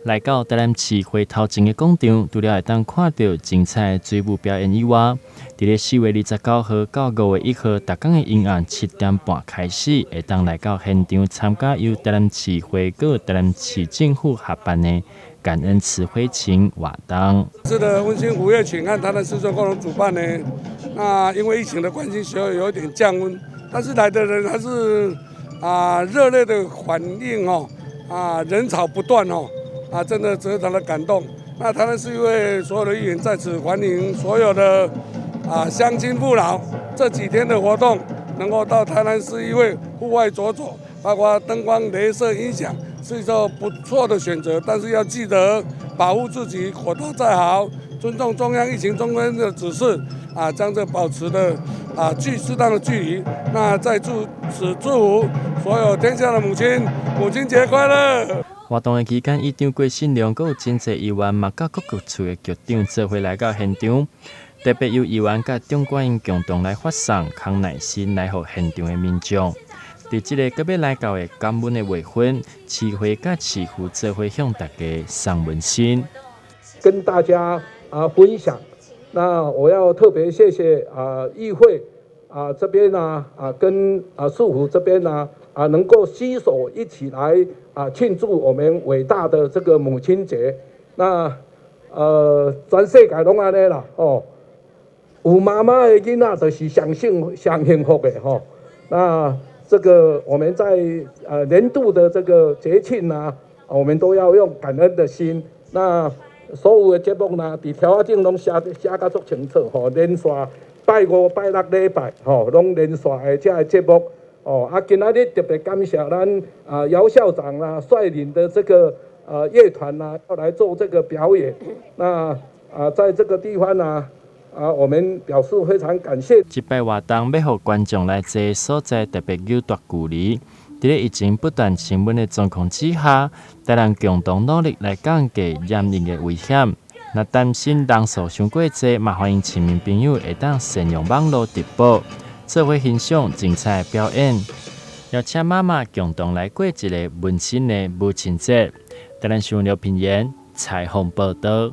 来到台南市回头前的广场，除了会当看到精彩的水舞表演以外，伫咧4月29号到5月1号，逐天的阴暗7点半开始，会当来到现场参加由台南市会跟台南市政府合办的感恩慈悲情活动。是的，温馨5月请和台南市政共同主办呢。那因为疫情的关系，学校有一点降温，但是来的人还是热烈的反应哦，人潮不断哦。真的非常的感动。那台南市议会所有的议员在此欢迎所有的乡亲父老，这几天的活动能够到台南市议会户外走走，包括灯光、雷射音响，是一个不错的选择。但是要记得保护自己，口罩戴好，尊重中央疫情中心的指示，将这保持的适当的距离。那再祝福所有天下的母亲，母亲节快乐！活动的期间，议长郭信良阁有真侪议员，嘛甲各局处的局长做伙来到现场，特别由议员甲中管因共同来发送康乃馨来予现场的民众。伫这个隔要来到的感恩的月份，市会甲市府做伙向大家送温馨，跟大家分享。那我要特别谢谢议会这边跟市府这边能够携手一起来庆祝我们伟大的这个母亲节。那全世界拢安尼啦哦，有妈妈的囡仔就是上幸福的吼。那这个我们在年度的这个节庆我们都要用感恩的心。那所有的节目伫条仔顶拢写甲足清楚吼，连续拜5、拜6礼拜吼，拢连续的这个节目。今仔日特别感谢咱姚校长率领的这个乐团要来做这个表演。那在这个地方我们表示非常感谢。这摆活动要互观众来这所在特别有大距离，伫咧疫情不断升温的状况之下，台南共同努力来降低染疫的危险。若担心人数伤过济，嘛欢迎市民朋友会当善用网络直播，做伙欣赏精彩的表演，邀请妈妈共同来过一个温馨的母亲节。台南新闻刘品言采访报道。